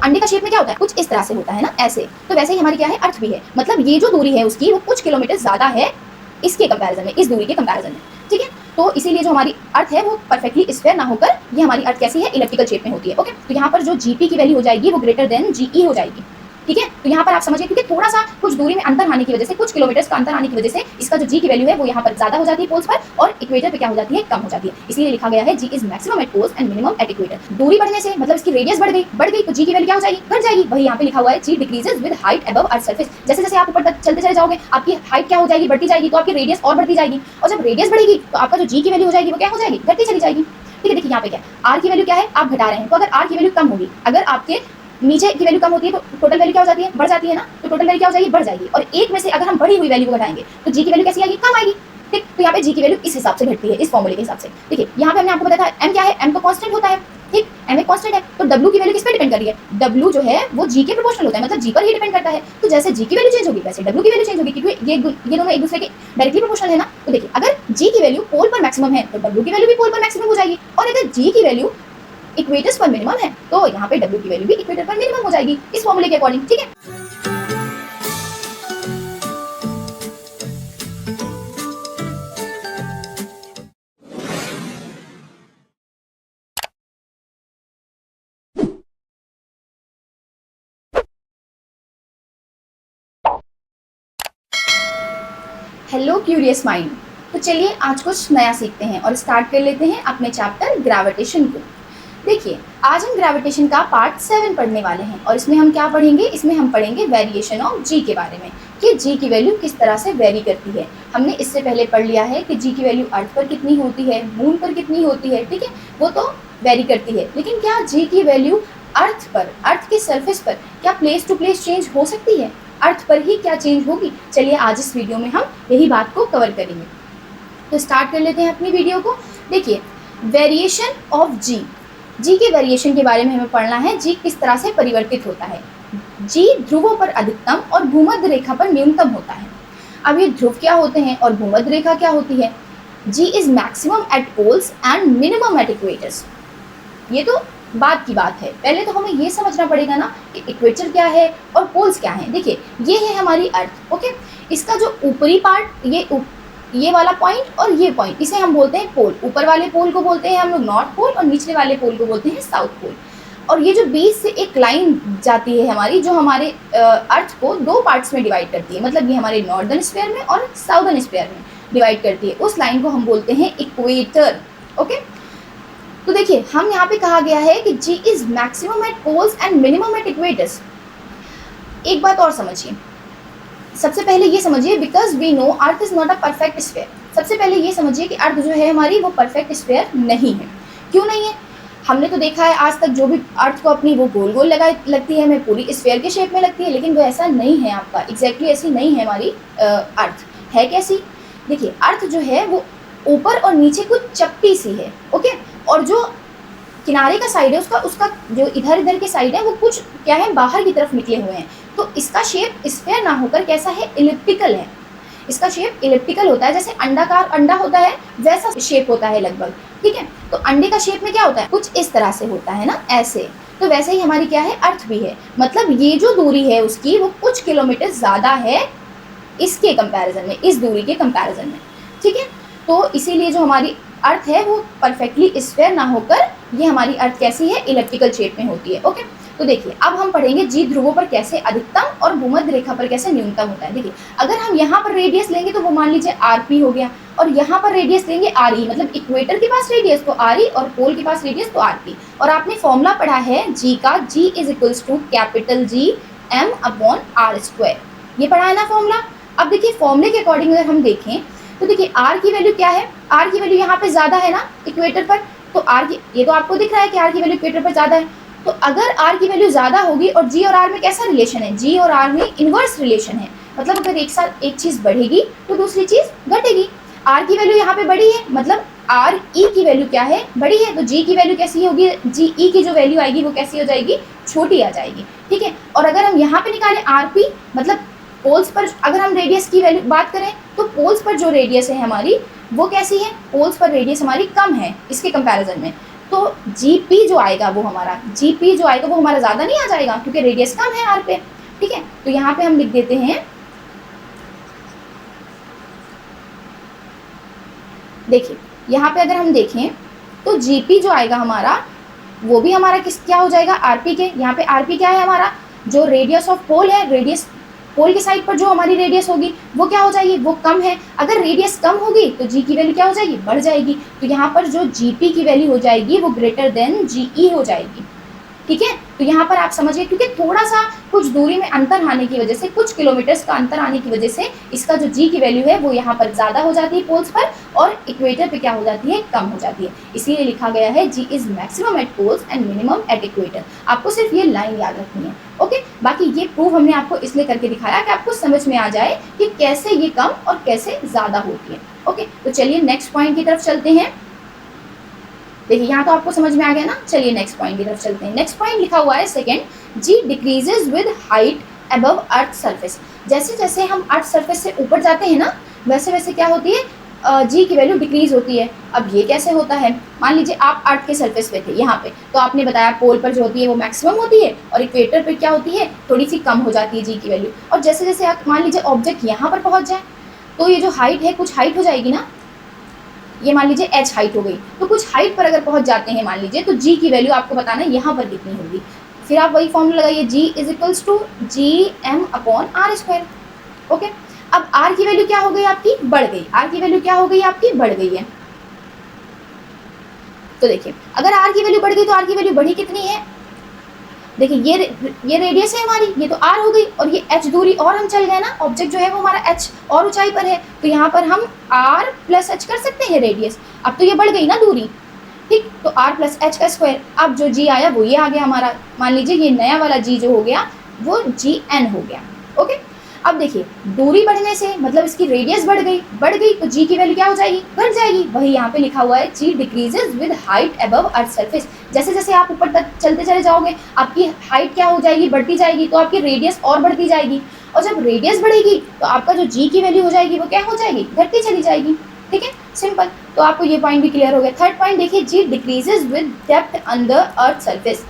अंडे का शेप में क्या होता है, कुछ इस तरह से होता है ना, ऐसे। तो वैसे ही हमारी क्या है, अर्थ भी है, मतलब ये जो दूरी है उसकी वो कुछ किलोमीटर ज़्यादा है इसके कंपैरिजन में, इस दूरी के कंपैरिजन में, ठीक है। तो इसीलिए जो हमारी अर्थ है वो परफेक्टली स्फेयर ना होकर ये हमारी अर्थ कैसी है, इलिप्टिकल शेप में होती है। ओके, तो यहाँ पर जो जीपी की वैल्यू हो जाएगी वो ग्रेटर देन जीई हो जाएगी, ठीक है। तो यहाँ पर आप समझिए, क्योंकि थोड़ा सा कुछ दूरी में अंतर आने की वजह से, कुछ किलोमीटर का अंतर आने की वजह से इसका जो जी की वैल्यू है वो यहाँ पर ज्यादा हो जाती है पोल्स पर, और इक्वेटर पे क्या हो जाती है, कम हो जाती है। इसलिए लिखा गया है g is maximum at poles and minimum at equator. दूरी बढ़ने से मतलब इसकी रेडियस बढ़ गई तो जी की वैल्यू क्या हो जाएगी, घट जाएगी। वही यहाँ पे लिखा हुआ है g decreases with height above earth surface. जैसे जैसे आप ऊपर तक चलते चले जाओगे आपकी हाइट क्या हो जाएगी, बढ़ती जाएगी, तो आपकी रेडियस और बढ़ती जाएगी, और जब रेडियस बढ़ेगी तो आपका जो जी की वैल्यू हो जाएगी वो क्या हो जाएगी, घटती चली जाएगी, ठीक है। देखिए यहाँ पे क्या है, आर की वैल्यू क्या है, आप घटा रहे हैं, तो अगर आर की वैल्यू कम होगी, अगर आपके नीचे की वैल्यू कम होती है तो टोटल वैल्यू क्या हो जाती है, बढ़ जाती है ना, तो टोटल वैल्यू क्या हो जाएगी, बढ़ जाएगी। और एक में से अगर हम बढ़ी हुई वैल्यू को घटाएंगे तो जी की वैल्यू कैसी आएगी, कम आएगी, ठीक। तो यहाँ पे जी की वैल्यू इस हिसाब से घटती है, इस फॉर्मूले के हिसाब से। देखिए यहाँ पे हमने आपको बताया था एम क्या है, एम तो कांस्टेंट होता है, ठीक, एम एक कांस्टेंट है, तो डब्ल्यू की वैल्यू किस पे डिपेंड कर रही है, डब्ल्यू जो है वो जी के प्रोपोर्शनल होता है, मतलब जी पर ही डिपेंड करता है। तो जैसे जी की वैल्यू चेंज होगी वैसे डब्ल्यू की वैल्यू चेंज होगी, क्योंकि ये दोनों एक दूसरे के डायरेक्टली प्रोपोर्शनल है ना। तो देखिए अगर जी की वैल्यू पोल पर मैक्सिमम है तो डब्ल्यू की वैल्यू भी पोल पर मैक्सिमम हो जाएगी, और अगर जी की वैल्यू इक्वेटर्स पर मिनिमम है तो यहाँ पे डब्ल्यू की वैल्यू भी इक्वेटर पर मिनिमम हो जाएगी, इस फॉर्मूले के अकॉर्डिंग, ठीक है। हेलो क्यूरियस माइंड, तो चलिए आज कुछ नया सीखते हैं और स्टार्ट कर लेते हैं अपने चैप्टर ग्रेविटेशन को। देखिए आज हम ग्रेविटेशन का पार्ट 7 पढ़ने वाले हैं, और इसमें हम क्या पढ़ेंगे, इसमें हम पढ़ेंगे वेरिएशन ऑफ जी के बारे में, कि जी की वैल्यू किस तरह से वेरी करती है। हमने इससे पहले पढ़ लिया है कि जी की वैल्यू अर्थ पर कितनी होती है, मून पर कितनी होती है, ठीक है, वो तो वेरी करती है। लेकिन क्या जी की वैल्यू अर्थ पर, अर्थ के सरफेस पर क्या प्लेस टू प्लेस चेंज हो सकती है, अर्थ पर ही क्या चेंज होगी? चलिए आज इस वीडियो में हम यही बात को कवर करेंगे। तो स्टार्ट कर लेते हैं अपनी वीडियो को। देखिए वेरिएशन ऑफ जी, जी के वेरिएशन के बारे में हमें पढ़ना है, जी किस तरह से परिवर्तित होता है। जी ध्रुवों पर अधिकतम और भूमध्य रेखा पर न्यूनतम होता है। अब ये ध्रुव क्या होते हैं और भूमध्य रेखा क्या होती है? G is maximum at poles and minimum at equators. ये तो बात की बात है, पहले तो हमें ये समझना पड़ेगा ना कि इक्वेटर क्या है और पोल्स क्या हैं। देखिए ये है हमारी अर्थ, ओके, इसका जो ऊपरी पार्ट, ये वाला पॉइंट और ये पॉइंट, इसे हम बोलते हैं पोल। ऊपर वाले पोल को बोलते हैं हम लोग नॉर्थ पोल, और निचले वाले पोल को बोलते हैं साउथ पोल। और ये जो बीच से एक लाइन जाती है हमारी, जो हमारे अर्थ को दो पार्ट्स में डिवाइड करती है, मतलब ये हमारे नॉर्दर्न स्फीयर में और साउदर्न स्फीयर में डिवाइड करती है, उस लाइन को हम बोलते हैं इक्वेटर, ओके। तो देखिए हम यहाँ पे कहा गया है कि g is maximum at poles and minimum at equators. एक बात और समझिए, सबसे पहले ये समझिए, because we know earth is not a perfect sphere. सबसे पहले ये समझिए कि अर्थ जो है हमारी वो परफेक्ट स्फीयर नहीं है। क्यों नहीं है? हमने तो देखा है आज तक जो भी अर्थ को अपनी वो गोल गोल लगती है, हमें पूरी स्फीयर के शेप में लगती है, लेकिन वो ऐसा नहीं है आपका, एग्जैक्टली ऐसी नहीं है हमारी अर्थ। है कैसी? देखिए अर्थ जो है वो ऊपर और नीचे कुछ चपटी सी है, ओके, और जो किनारे का साइड है उसका जो इधर इधर के साइड है वो कुछ क्या है, बाहर की तरफ निकले हुए हैं। तो इसका शेप स्फीयर ना होकर कैसा है, इलिप्टिकल है। इसका शेप इलिप्टिकल होता है, जैसे अंडाकार अंडा होता है वैसा शेप होता है लगभग, ठीक है। तो अंडे का शेप में क्या होता है, कुछ इस तरह से होता है ना, ऐसे। तो वैसे ही हमारी क्या है, अर्थ भी है, मतलब ये जो दूरी है उसकी वो कुछ किलोमीटर ज़्यादा है इसके कंपैरिजन में, इस दूरी के कंपैरिजन में, ठीक है। तो इसीलिए जो हमारी अर्थ है वो परफेक्टली स्फीयर ना होकर ये हमारी अर्थ कैसी है, इलिप्टिकल शेप में होती है, ओके। तो देखिए अब हम पढ़ेंगे जी ध्रुवों पर कैसे अधिकतम और भूमध्य रेखा पर कैसे न्यूनतम होता है। देखिए अगर हम यहाँ पर रेडियस लेंगे तो वो मान लीजिए आरपी हो गया, और यहाँ पर रेडियस लेंगे आरई, मतलब इक्वेटर के पास रेडियस तो आरई और पोल के पास रेडियस तो आरपी। और आपने फॉर्मूला पढ़ा है जी का, जी is equals to capital G M upon are square, ये पढ़ा है ना फॉर्मूला। अब देखिए फॉर्मूले के अकॉर्डिंग अगर हम देखें तो देखिए आर की वैल्यू क्या है, आर की वैल्यू यहाँ पे ज़्यादा है ना इक्वेटर पर, तो आर की, ये तो आपको दिख रहा है कि आर की वैल्यू इक्वेटर पर ज़्यादा है। तो अगर आर की वैल्यू ज़्यादा होगी, और जी और आर में कैसा रिलेशन है, जी और आर में इन्वर्स रिलेशन है, मतलब अगर एक साथ एक चीज़ बढ़ेगी तो दूसरी चीज़ घटेगी। आर की वैल्यू यहाँ पे बड़ी है, मतलब आर ई की वैल्यू क्या है, बड़ी है, तो जी की वैल्यू कैसी होगी, जी ई की जो वैल्यू आएगी वो कैसी हो जाएगी, छोटी आ जाएगी, ठीक है। और अगर हम यहाँ पे निकालें आर पी, मतलब पोल्स पर अगर हम रेडियस की वैल्यू बात करें तो पोल्स पर जो रेडियस है हमारी वो कैसी है, पोल्स पर रेडियस हमारी कम है इसके कंपैरिजन में। तो GP जो आएगा वो हमारा ज़्यादा नहीं आ जाएगा क्योंकि रेडियस कम है R पे, ठीक है। तो यहाँ पे हम लिख देते हैं, देखिए यहाँ पे अगर हम देखें तो GP जो आएगा हमारा वो भी हमारा क्या हो जाएगा, RP के। यहाँ पे RP क्या है हमारा, जो रेडियस ऑफ पोल है, रेडियस पोल की साइड पर जो हमारी रेडियस होगी वो क्या हो जाएगी, वो कम है। अगर रेडियस कम होगी तो G की वैल्यू क्या हो जाएगी, बढ़ जाएगी। तो यहाँ पर जो GP की वैल्यू हो जाएगी वो ग्रेटर देन GE हो जाएगी, ठीक है। तो यहाँ पर आप समझिए, क्योंकि थोड़ा सा कुछ दूरी में अंतर आने की वजह से, कुछ किलोमीटर्स का अंतर आने की वजह से इसका जो G की वैल्यू है वो यहाँ पर ज़्यादा हो जाती है पोल्स पर, और इक्वेटर पे क्या हो जाती है, कम हो जाती है। इसीलिए लिखा गया है G is maximum at poles and minimum at equator. आपको सिर्फ ये लाइन याद रखनी है, ओके। बाकी ये प्रूफ हमने आपको इसलिए करके दिखाया कि आपको समझ में आ जाए कि कैसे ये कम और कैसे ज़्यादा होती है, ओके। तो चलिए नेक्स्ट पॉइंट की तरफ चलते हैं। देखिए यहाँ तो आपको समझ में आ गया ना, चलिए नेक्स्ट पॉइंट की तरफ चलते हैं। नेक्स्ट पॉइंट लिखा हुआ है second, G decreases with height above earth surface. जैसे जैसे हम अर्थ सरफेस से ऊपर जाते हैं ना, वैसे वैसे क्या होती है, G की वैल्यू डिक्रीज होती है। अब ये कैसे होता है, मान लीजिए आप अर्थ के सरफेस पे थे यहाँ पे, तो आपने बताया पोल पर जो होती है वो मैक्सिमम होती है और इक्वेटर पे क्या होती है, थोड़ी सी कम हो जाती है G की वैल्यू। और जैसे जैसे आप मान लीजिए ऑब्जेक्ट यहाँ पर पहुँच जाए तो ये जो हाइट है कुछ हाइट हो जाएगी ना, ये मान लीजिए h हाइट हो गई, तो कुछ हाइट पर अगर पहुंच जाते हैं मान लीजिए, तो G की वैल्यू आपको बताना है यहाँ पर कितनी होगी। फिर आप वही फॉर्मूला लगाइए, G is equals to GM/r², okay. अब R की वैल्यू क्या हो गई आपकी, बढ़ गई। R की वैल्यू क्या हो गई आपकी, बढ़ गई है। तो देखिए अगर R की वैल्यू बढ़ गई तो R की वैल्यू बढ़ी कितनी है, देखिए ये रेडियस है हमारी, ये तो R हो गई, और ये h दूरी और हम चल गए ना, ऑब्जेक्ट जो है वो हमारा h और ऊंचाई पर है, तो यहाँ पर हम R प्लस h कर सकते हैं रेडियस। अब तो ये बढ़ गई ना दूरी, ठीक, तो R प्लस h का स्क्वायर। अब जो G आया वो ये आ गया हमारा, मान लीजिए ये नया वाला G जो हो गया वो GN हो गया, ओके। अब देखिए दूरी बढ़ने से मतलब इसकी रेडियस बढ़ गई तो G की वैल्यू क्या हो जाएगी, घट जाएगी। वही यहाँ पे लिखा हुआ है, G decreases with height above earth surface. जैसे जैसे आप ऊपर तक चलते चले जाओगे आपकी हाइट क्या हो जाएगी, बढ़ती जाएगी, तो आपकी रेडियस और बढ़ती जाएगी, और जब रेडियस बढ़ेगी तो आपका जो G की वैल्यू हो जाएगी वो क्या हो जाएगी, घटती चली जाएगी, ठीक है, सिंपल। तो आपको ये पॉइंट भी क्लियर हो गया। थर्ड पॉइंट देखिए, G decreases with depth under earth surface.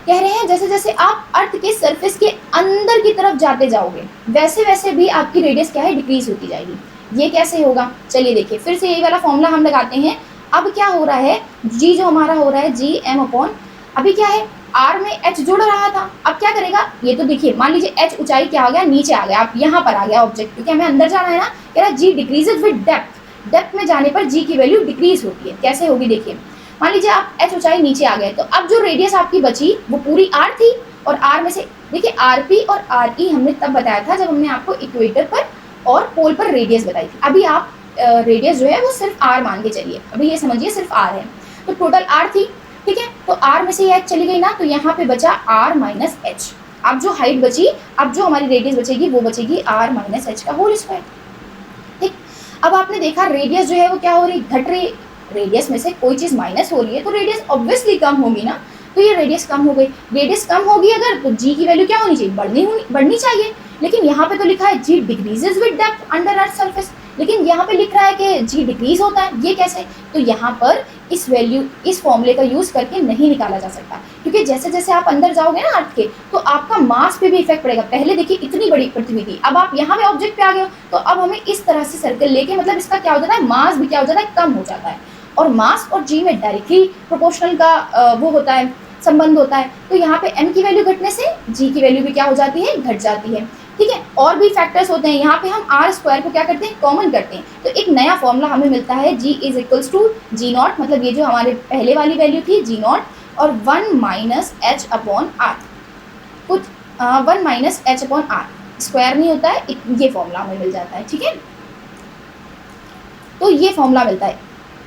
कह रहे हैं जैसे जैसे आप अर्थ के सरफेस के अंदर की तरफ जाते जाओगे वैसे वैसे भी आपकी रेडियस क्या है, डिक्रीज होती जाएगी। ये कैसे होगा, चलिए देखिए फिर से यही वाला फॉर्मूला हम लगाते हैं। अब क्या हो रहा है, G जो हमारा हो रहा है GM/, अभी क्या है, R में H जुड़ रहा था, अब क्या करेगा, ये तो देखिए मान लीजिए H ऊंचाई क्या आ गया, नीचे आ गया, आप यहाँ पर आ गया ऑब्जेक्ट, क्योंकि हमें अंदर जाना है ना। कह रहा है G decreases with depth, depth में जाने पर G की वैल्यू डिक्रीज होती है। कैसे होगी देखिए, मान लीजिए आप h ऊंचाई नीचे आ गए, तो अब जो रेडियस आपकी बची वो पूरी R थी, और R में से देखिए RP और RE हमने तब बताया था जब हमने आपको इक्वेटर पर और पोल पर रेडियस बताई थी। अभी आप रेडियस जो है वो सिर्फ R मान के चलिए, अभी ये समझिए सिर्फ R है, तो टोटल R थी, ठीक है। तो R में से ये h चली गई ना, तो यहाँ पे बचा R माइनस h। अब जो हाइट बची, अब जो हमारी रेडियस बचेगी वो बचेगी R माइनस h का होल स्क्वायर, ठीक। अब आपने देखा रेडियस जो है वो क्या हो रही, घट रही। रेडियस में से कोई चीज़ माइनस हो रही है तो रेडियस ऑब्वियसली कम होगी ना, तो ये रेडियस कम हो गई। रेडियस कम होगी अगर, तो G की वैल्यू क्या होनी चाहिए, बढ़नी चाहिए। लेकिन यहाँ पे तो लिखा है G decreases with depth under earth surface, लेकिन यहाँ पे लिख रहा है कि G डिक्रीज होता है, ये कैसे, तो यहाँ पर इस फॉर्मूले का यूज़ करके नहीं निकाला जा सकता, क्योंकि जैसे जैसे आप अंदर जाओगे ना अर्थ के, तो आपका मास पे भी इफेक्ट पड़ेगा। पहले देखिए इतनी बड़ी पृथ्वी थी, अब आप यहाँ पे ऑब्जेक्ट पे आ गए हो, तो अब हमें इस तरह से सर्कल लेके, मतलब इसका क्या हो जाता है, मास भी क्या हो जाता है, कम हो जाता है, और मास और G में डायरेक्टली प्रोपोर्शनल का वो होता है, संबंध होता है। तो यहाँ पे m की वैल्यू घटने से G की वैल्यू भी क्या हो जाती है, घट जाती है, ठीक है। और भी फैक्टर्स होते हैं, यहाँ पे हम R स्क्वायर को क्या करते हैं, कॉमन करते हैं, तो एक नया फॉर्मूला हमें मिलता है, G is equals to G0, मतलब ये जो हमारे पहले वाली वैल्यू थी G0 और 1 माइनस h/r, कुछ 1 माइनस h/r, स्क्वायर नहीं होता है, ये फॉर्मूला हमें मिल जाता है, ठीक है। तो ये फॉर्मूला मिलता है,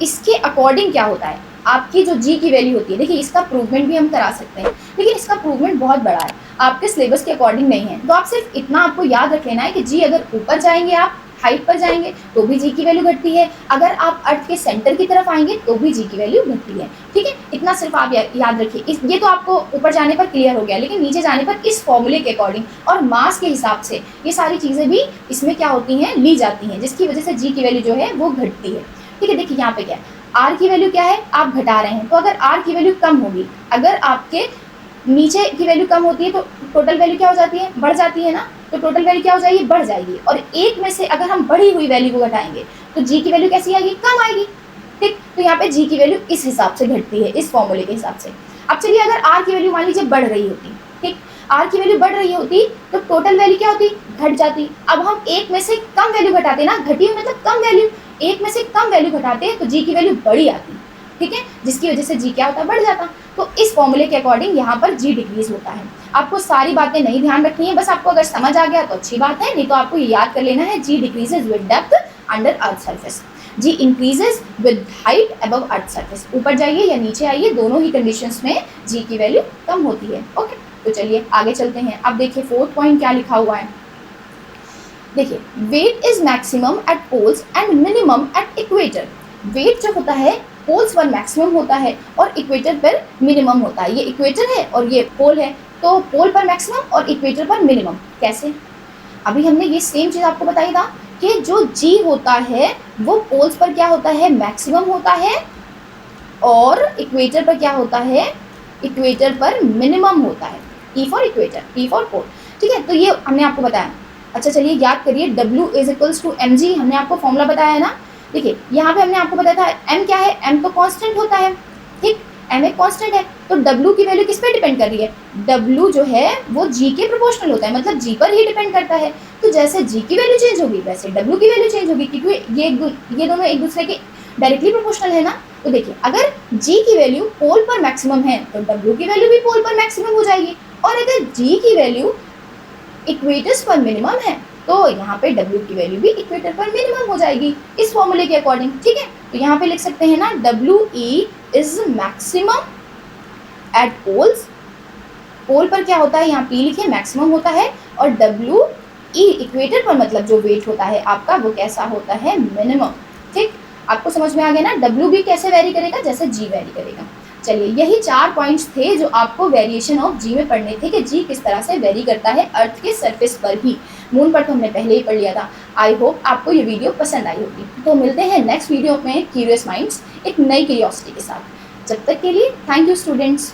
इसके अकॉर्डिंग क्या होता है, आपकी जो G की वैल्यू होती है, देखिए इसका प्रूवमेंट भी हम करा सकते हैं, लेकिन इसका प्रूवमेंट बहुत बड़ा है, आपके सिलेबस के अकॉर्डिंग नहीं है। तो आप सिर्फ इतना आपको याद रख लेना है कि G अगर ऊपर जाएंगे, आप हाइट पर जाएंगे तो भी G की वैल्यू घटती है, अगर आप अर्थ के सेंटर की तरफ आएंगे तो भी G की वैल्यू घटती है, ठीक है। इतना सिर्फ आप याद रखिए। ये तो आपको ऊपर जाने पर क्लियर हो गया, लेकिन नीचे जाने पर इस फॉर्मूले के अकॉर्डिंग और मास के हिसाब से ये सारी चीज़ें भी इसमें क्या होती हैं, ली जाती हैं, जिसकी वजह से G की वैल्यू जो है वो घटती है, ठीक है। देखिए यहाँ पे क्या है, आर की वैल्यू क्या है, आप घटा रहे हैं, तो अगर आर की वैल्यू कम होगी, अगर आपके नीचे की वैल्यू कम होती है तो टोटल वैल्यू क्या हो जाती है, बढ़ जाती है ना, तो टोटल वैल्यू क्या हो जाएगी, बढ़ जाएगी। और एक में से अगर हम बढ़ी हुई वैल्यू को घटाएंगे तो जी की वैल्यू कैसी आएगी, कम आएगी। ठीक, तो यहाँ पे जी की वैल्यू इस हिसाब से घटती है, इस फॉर्मूले के हिसाब से। अब चलिए अगर आर की वैल्यू मान लीजिए बढ़ रही होती, ठीक, आर की वैल्यू बढ़ रही होती तो टोटल वैल्यू क्या होती, घट जाती। अब हम एक में से कम वैल्यू घटाते ना, घटी हुई मतलब कम वैल्यू, एक में से कम वैल्यू घटाते तो जी की वैल्यू बढ़ी आती, ठीक है, जिसकी वजह से जी क्या होता, बढ़ जाता। तो इस फॉर्मूले के अकॉर्डिंग यहाँ पर जी डिक्रीज होता है। आपको सारी बातें नहीं ध्यान रखनी है, बस आपको अगर समझ आ गया तो अच्छी बात है, नहीं तो आपको ये याद कर लेना है, g decreases with depth under earth surface, g increases with height above earth surface. ऊपर जाइए या नीचे आइए, दोनों ही कंडीशंस में जी की वैल्यू कम होती है। ओके, तो चलिए आगे चलते हैं। अब देखिए फोर्थ पॉइंट क्या लिखा हुआ है, देखिए weight is maximum at poles and minimum at equator. Weight जो होता है पोल्स पर मैक्सिमम होता है और इक्वेटर पर मिनिमम होता है। ये इक्वेटर है और ये पोल है, तो पोल पर मैक्सिमम और इक्वेटर पर मिनिमम। कैसे, अभी हमने ये सेम चीज़ आपको बताई था कि जो जी होता है वो पोल्स पर क्या होता है, मैक्सिमम होता है, और इक्वेटर पर क्या होता है, इक्वेटर पर मिनिमम होता है। E for equator, P for pole, ठीक है, तो ये हमने आपको बताया। अच्छा चलिए याद करिए, W is equals to m g, हमने आपको फॉर्मूला बताया है ना। देखिए यहाँ पे हमने आपको बताया था m क्या है, m तो कांस्टेंट होता है, ठीक, m एक कांस्टेंट है, तो W की वैल्यू किस पे डिपेंड कर रही है, W जो है वो G के प्रोपोर्शनल होता है, मतलब G पर ही डिपेंड करता है। तो जैसे G की वैल्यू चेंज होगी वैसे W की वैल्यू चेंज होगी, क्योंकि ये दोनों एक दूसरे के डायरेक्टली प्रोपोर्शनल है ना। तो देखिए अगर G की वैल्यू पोल पर मैक्सिमम है तो W की वैल्यू भी पोल पर मैक्सिमम हो जाएगी, और अगर G की वैल्यू इक्वेटर्स पर मिनिमम है तो यहाँ पे W की वैल्यू भी इक्वेटर पर मिनिमम हो जाएगी इस फॉर्मूले के अकॉर्डिंग, ठीक है। तो यहाँ पे लिख सकते हैं ना, WE is maximum at poles, pole पर क्या होता है, यहाँ P लिखे मैक्सिमम होता है, और WE इक्वेटर पर मतलब जो वेट होता है आपका वो कैसा होता है, मिनिमम। ठीक, आपको समझ में आ गया ना, W भी कैसे वेरी करेगा, जैसे G वेरी करेगा। चलिए यही 4 पॉइंट्स थे जो आपको वेरिएशन ऑफ जी में पढ़ने थे कि जी किस तरह से वेरी करता है अर्थ के सरफेस पर ही। मून पर तो हमने पहले ही पढ़ लिया था। आई होप आपको ये वीडियो पसंद आई होगी। तो मिलते हैं नेक्स्ट वीडियो में क्यूरियस माइंड्स एक नई क्यूरियोसिटी के साथ। जब तक के लिए थैंक यू स्टूडेंट्स।